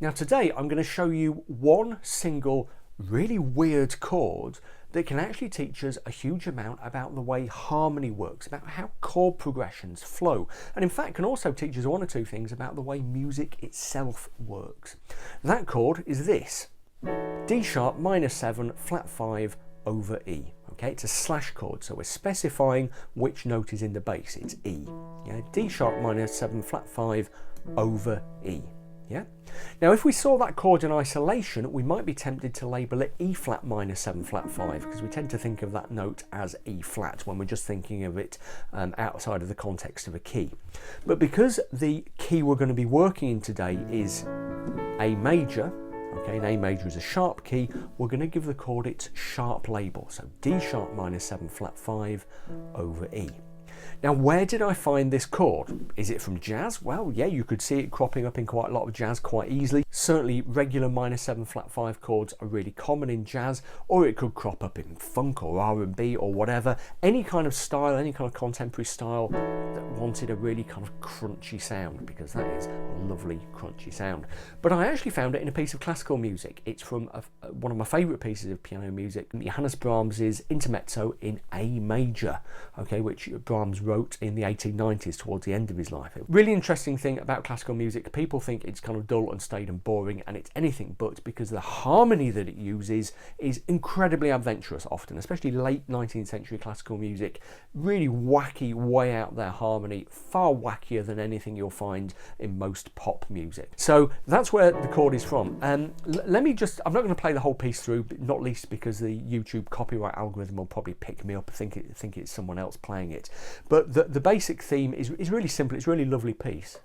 Now today I'm going to show you one single really weird chord that can actually teach us a huge amount about the way harmony works, about how chord progressions flow, and in fact can also teach us one or two things about the way music itself works. That chord is this: D sharp minor 7 flat 5 over E. Okay, it's a slash chord, so we're specifying which note is in the bass. It's E. Yeah, D sharp minor 7 flat 5 over E. Yeah. Now, if we saw that chord in isolation, we might be tempted to label it E flat minor 7 flat 5, because we tend to think of that note as E flat when we're just thinking of it outside of the context of a key. But because the key we're going to be working in today is A major, okay, and A major is a sharp key, we're going to give the chord its sharp label. So D sharp minor 7 flat 5 over E. Now, where did I find this chord? Is it from jazz? Well, yeah, you could see it cropping up in quite a lot of jazz quite easily. Certainly regular minor 7 flat 5 chords are really common in jazz, or it could crop up in funk or R&B or whatever. Any kind of style, any kind of contemporary style that wanted a really kind of crunchy sound, because that is a lovely crunchy sound. But I actually found it in a piece of classical music. It's from one of my favourite pieces of piano music, Johannes Brahms's Intermezzo in A major, okay, which Brahms wrote in the 1890s towards the end of his life. Really interesting thing about classical music, people think it's kind of dull and staid and boring, and it's anything but, because the harmony that it uses is incredibly adventurous often, especially late 19th century classical music. Really wacky, way out there harmony, far wackier than anything you'll find in most pop music. So that's where the chord is from. Let me just, I'm not going to play the whole piece through, not least because the YouTube copyright algorithm will probably pick me up and think it's someone else playing it. But the basic theme is really simple. It's a really lovely piece.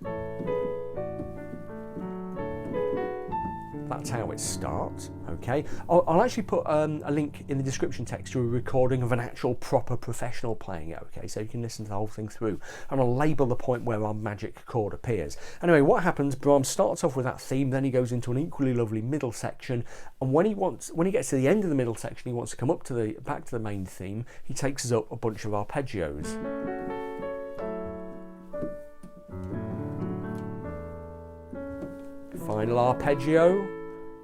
That's how it starts, okay? I'll actually put a link in the description text to a recording of an actual proper professional playing it, okay? So you can listen to the whole thing through. And I'll label the point where our magic chord appears. Anyway, what happens, Brahms starts off with that theme, then he goes into an equally lovely middle section, and when he gets to the end of the middle section, he wants to come up to back to the main theme, he takes us up a bunch of arpeggios. Final arpeggio,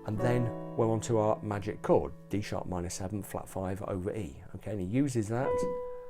and then we're on to our magic chord, D sharp minor 7 flat 5 over E. Okay, and he uses that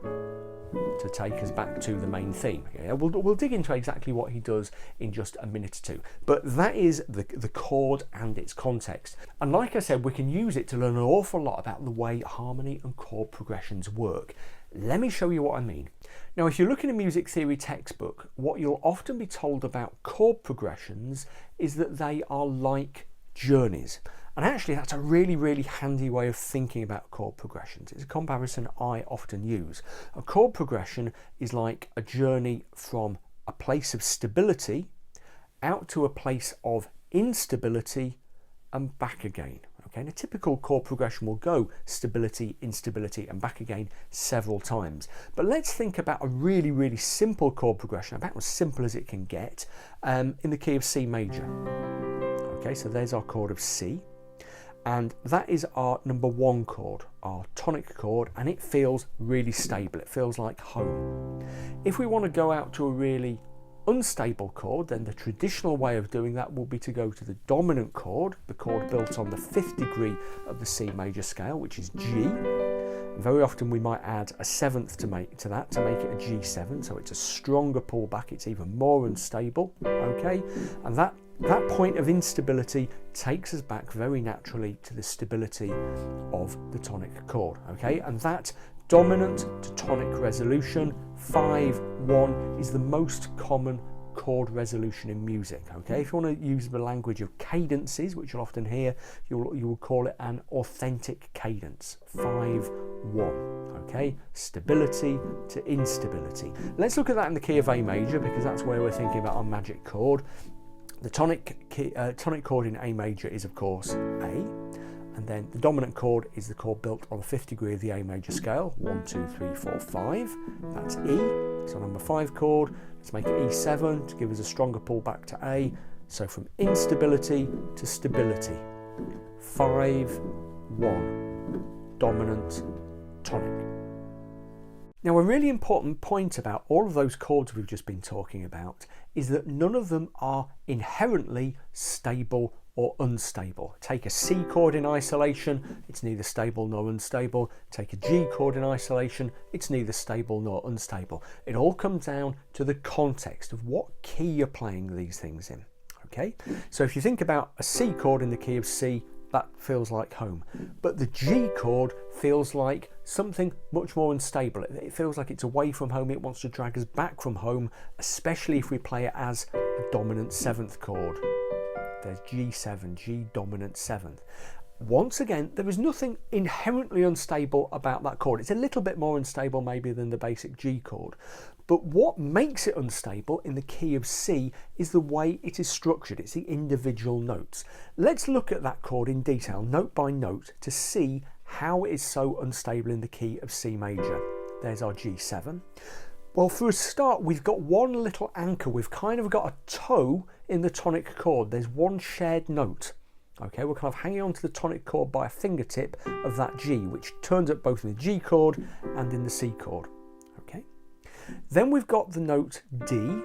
to take us back to the main theme. Okay, we'll dig into exactly what he does in just a minute or two, but that is the chord and its context. And like I said, we can use it to learn an awful lot about the way harmony and chord progressions work. Let me show you what I mean. Now, if you look in a music theory textbook, what you'll often be told about chord progressions is that they are like journeys. And actually, that's a really, really handy way of thinking about chord progressions. It's a comparison I often use. A chord progression is like a journey from a place of stability out to a place of instability and back again. Okay, and a typical chord progression will go stability, instability, and back again several times. But let's think about a really, really simple chord progression, about as simple as it can get, in the key of C major. Okay, so there's our chord of C, and that is our number 1 chord, our tonic chord, and it feels really stable. It feels like home. If we want to go out to a really unstable chord, then the traditional way of doing that will be to go to the dominant chord, the chord built on the 5th degree of the C major scale, which is G. And very often we might add a 7th to make it a G7, so it's a stronger pullback, it's even more unstable, okay? And that point of instability takes us back very naturally to the stability of the tonic chord, okay? And that dominant to tonic resolution, 5-1, is the most common chord resolution in music. Okay, if you want to use the language of cadences, which you'll often hear, you will call it an authentic cadence. 5-1. Okay, stability to instability. Let's look at that in the key of A major, because that's where we're thinking about our magic chord. The tonic chord in A major is, of course, A. And then the dominant chord is the chord built on the 5th degree of the A major scale. 1, 2, 3, 4, 5. That's E. So number 5 chord. Let's make it E7 to give us a stronger pull back to A. So from instability to stability. 5, 1. Dominant, tonic. Now, a really important point about all of those chords we've just been talking about is that none of them are inherently stable or unstable. Take a C chord in isolation, it's neither stable nor unstable. Take a G chord in isolation, it's neither stable nor unstable. It all comes down to the context of what key you're playing these things in. Okay, so if you think about a C chord in the key of C, that feels like home. But the G chord feels like something much more unstable. It feels like it's away from home. It wants to drag us back from home, especially if we play it as a dominant 7th chord. There's G7, G dominant 7th. Once again, there is nothing inherently unstable about that chord. It's a little bit more unstable maybe than the basic G chord. But what makes it unstable in the key of C is the way it is structured. It's the individual notes. Let's look at that chord in detail, note by note, to see how it is so unstable in the key of C major. There's our G7. Well, for a start, we've got one little anchor. We've kind of got a toe in the tonic chord. There's one shared note. Okay, we're kind of hanging on to the tonic chord by a fingertip of that G, which turns up both in the G chord and in the C chord. Okay, then we've got the note D,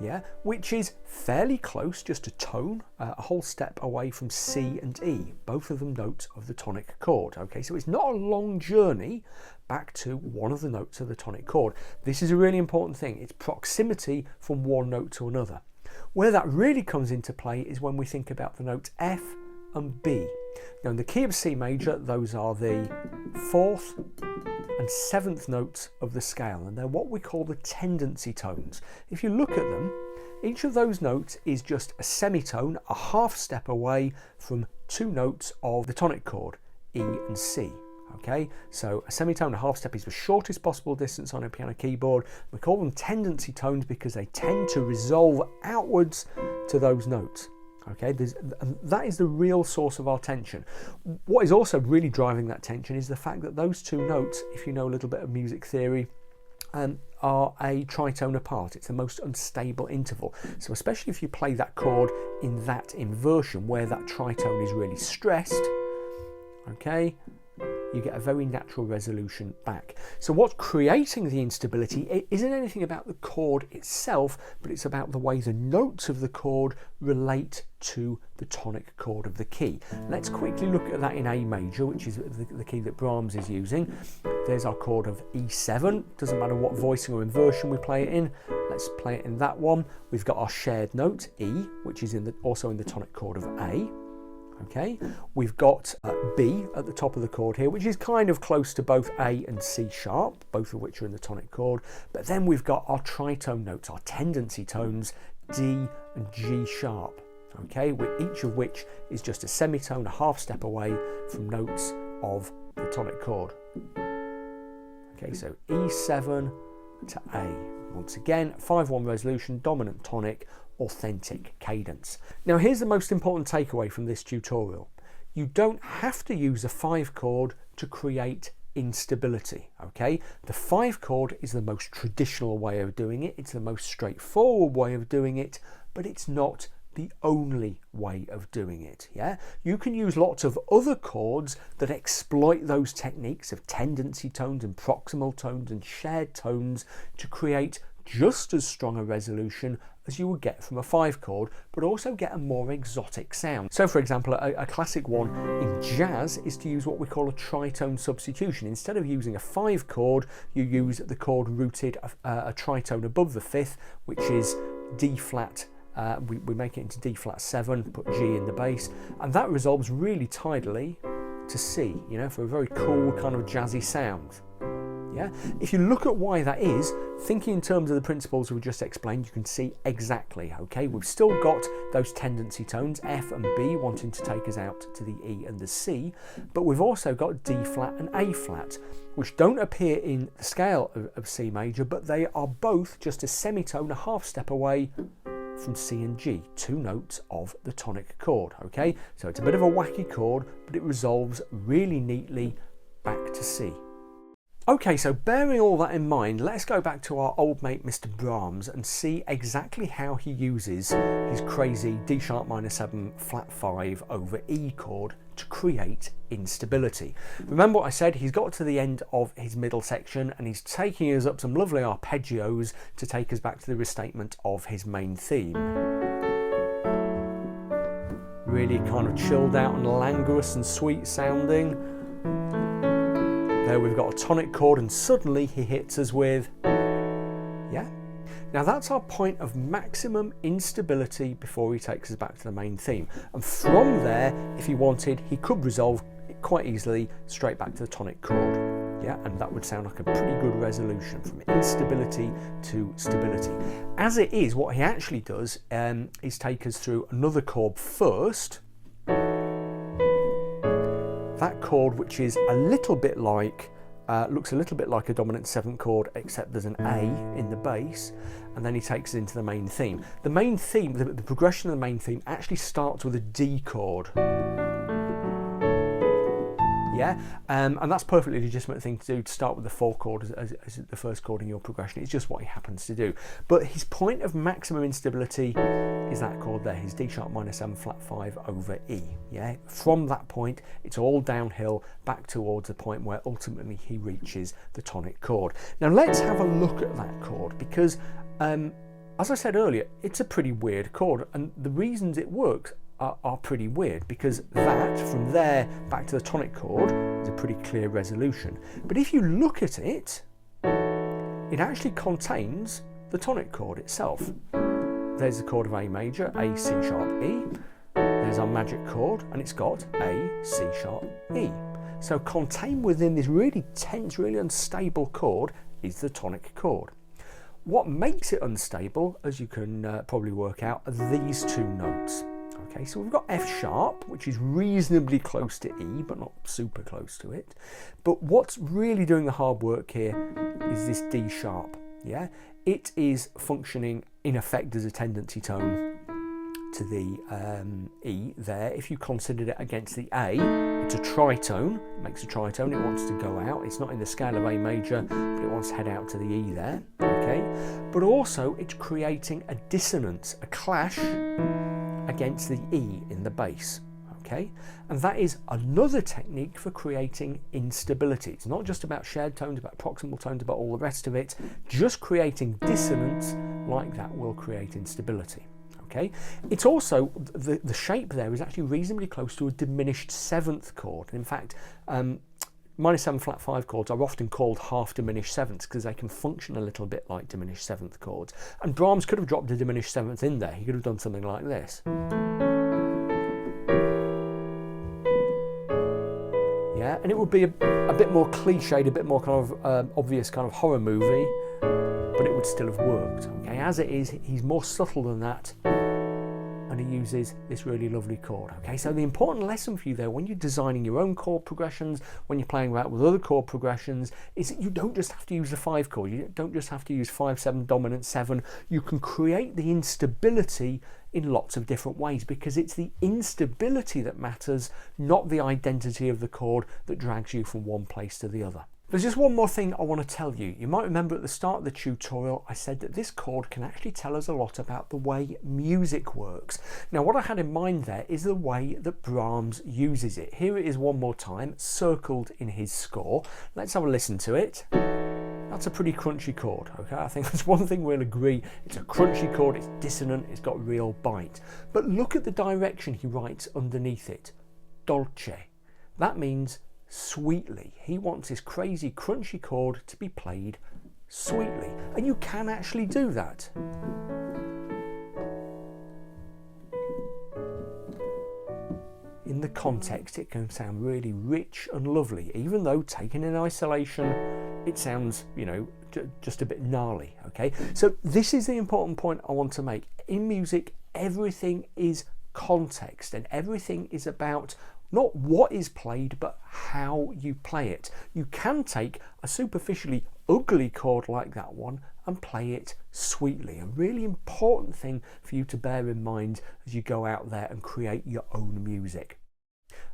yeah, which is fairly close, just a tone, a whole step away from C and E, both of them notes of the tonic chord. Okay, so it's not a long journey back to one of the notes of the tonic chord. This is a really important thing. It's proximity from one note to another. Where that really comes into play is when we think about the notes F and B. Now in the key of C major, those are the 4th and 7th notes of the scale, and they're what we call the tendency tones. If you look at them, each of those notes is just a semitone, a half step away from 2 notes of the tonic chord, E and C. Okay, so a semitone, a half step is the shortest possible distance on a piano keyboard. We call them tendency tones because they tend to resolve outwards to those notes. Okay, and that is the real source of our tension. What is also really driving that tension is the fact that those 2 notes, if you know a little bit of music theory, are a tritone apart. It's the most unstable interval. So especially if you play that chord in that inversion where that tritone is really stressed, okay, you get a very natural resolution back. So what's creating the instability, it isn't anything about the chord itself, but it's about the way the notes of the chord relate to the tonic chord of the key. Let's quickly look at that in A major, which is the key that Brahms is using. There's our chord of E7. Doesn't matter what voicing or inversion we play it in. Let's play it in that one. We've got our shared note, E, which is also in the tonic chord of A. Okay, we've got B at the top of the chord here, which is kind of close to both A and C sharp, both of which are in the tonic chord. But then we've got our tritone notes, our tendency tones, D and G sharp. Okay, each of which is just a semitone, a half step away from notes of the tonic chord. Okay, so E7 to A. Once again, 5/1 resolution, dominant tonic, authentic cadence. Now here's the most important takeaway from this tutorial. You don't have to use a 5 chord to create instability, okay? The 5 chord is the most traditional way of doing it. It's the most straightforward way of doing it, but it's not the only way of doing it, yeah? You can use lots of other chords that exploit those techniques of tendency tones and proximal tones and shared tones to create just as strong a resolution as you would get from a 5 chord, but also get a more exotic sound. So for example, a classic one in jazz is to use what we call a tritone substitution. Instead of using a 5 chord, you use the chord rooted a tritone above the 5th, which is D flat. We make it into D flat 7, put G in the bass, and that resolves really tidily to C, you know, for a very cool kind of jazzy sound. Yeah, if you look at why that is, thinking in terms of the principles we just explained, you can see exactly. Okay, we've still got those tendency tones, F and B, wanting to take us out to the E and the C, but we've also got D flat and A flat, which don't appear in the scale of C major, but they are both just a semitone, a half step away from C and G, 2 notes of the tonic chord. Okay, so it's a bit of a wacky chord, but it resolves really neatly back to C. Okay, so bearing all that in mind, let's go back to our old mate Mr. Brahms and see exactly how he uses his crazy D sharp minor 7 flat 5 over E chord to create instability. Remember what I said, he's got to the end of his middle section and he's taking us up some lovely arpeggios to take us back to the restatement of his main theme. really kind of chilled out and languorous and sweet sounding. There we've got a tonic chord, and suddenly he hits us with, yeah. Now that's our point of maximum instability before he takes us back to the main theme. And from there, if he wanted, he could resolve it quite easily straight back to the tonic chord. Yeah, and that would sound like a pretty good resolution from instability to stability. As it is, what he actually does is take us through another chord first. That chord, which is a little bit like, looks a little bit like a dominant 7th chord, except there's an A in the bass, and then he takes it into the main theme. The main theme, the progression of the main theme actually starts with a D chord. Yeah, and that's perfectly legitimate thing to do, to start with the 4th chord as the first chord in your progression. It's just what he happens to do. But his point of maximum instability is that chord there, his D sharp minor 7 flat 5 over E. Yeah, from that point, it's all downhill back towards the point where ultimately he reaches the tonic chord. Now let's have a look at that chord, because as I said earlier, it's a pretty weird chord, and the reasons it works are pretty weird, because that, from there back to the tonic chord, is a pretty clear resolution. But if you look at it, it actually contains the tonic chord itself. There's the chord of A major, A, C sharp, E. There's our magic chord, and it's got A, C sharp, E. So contained within this really tense, really unstable chord is the tonic chord. What makes it unstable, as you can probably work out, are these two notes. Okay, so we've got F sharp, which is reasonably close to E, but not super close to it. But what's really doing the hard work here is this D sharp. Yeah, it is functioning in effect as a tendency tone to the E there. If you considered it against the A, it's a tritone. It makes a tritone. It wants to go out. It's not in the scale of A major, but it wants to head out to the E there. Okay, but also it's creating a dissonance, a clash against the E in the bass. Okay, and that is another technique for creating instability. It's not just about shared tones, about proximal tones, about all the rest of it. Just creating dissonance like that will create instability. Okay, it's also, the shape there is actually reasonably close to a diminished 7th chord. In fact, minor 7 flat 5 chords are often called half diminished 7ths because they can function a little bit like diminished 7th chords. And Brahms could have dropped a diminished 7th in there. He could have done something like this. Yeah, and it would be a bit more cliched, a bit more kind of obvious kind of horror movie, but it would still have worked. Okay, as it is, he's more subtle than that, and he uses this really lovely chord. Okay, so the important lesson for you there when you're designing your own chord progressions, when you're playing around with other chord progressions, is that you don't just have to use the 5 chord. You don't just have to use 5/7 dominant 7. You can create the instability in lots of different ways, because it's the instability that matters, not the identity of the chord that drags you from one place to the other. There's just one more thing I want to tell you. You might remember at the start of the tutorial I said that this chord can actually tell us a lot about the way music works. Now what I had in mind there is the way that Brahms uses it. Here it is one more time, circled in his score. Let's have a listen to it. That's a pretty crunchy chord, okay? I think that's one thing we'll agree. It's a crunchy chord, it's dissonant, it's got real bite. But look at the direction he writes underneath it. Dolce. That means sweetly. He wants his crazy crunchy chord to be played sweetly. And you can actually do that. In the context, it can sound really rich and lovely, even though taken in isolation, it sounds, you know, just a bit gnarly, okay? So this is the important point I want to make. In music, everything is context, and everything is about not what is played, but how you play it. You can take a superficially ugly chord like that one and play it sweetly. A really important thing for you to bear in mind as you go out there and create your own music.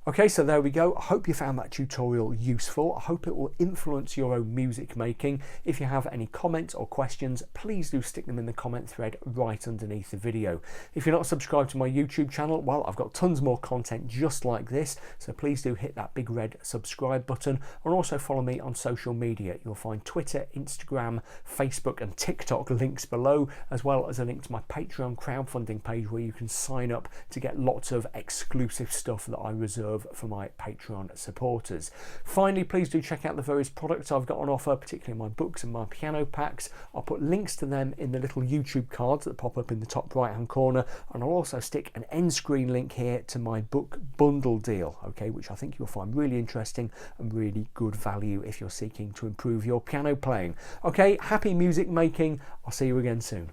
Okay, so there we go. I hope you found that tutorial useful. I hope it will influence your own music making. If you have any comments or questions, please do stick them in the comment thread right underneath the video. If you're not subscribed to my YouTube channel, well, I've got tons more content just like this, so please do hit that big red subscribe button, and also follow me on social media. You'll find Twitter, Instagram, Facebook and TikTok links below, as well as a link to my Patreon crowdfunding page where you can sign up to get lots of exclusive stuff that I reserve for my Patreon supporters. Finally, please do check out the various products I've got on offer, particularly my books and my piano packs. I'll put links to them in the little YouTube cards that pop up in the top right hand corner, and I'll also stick an end screen link here to my book bundle deal, okay, which I think you'll find really interesting and really good value if you're seeking to improve your piano playing. Okay, happy music making. I'll see you again soon.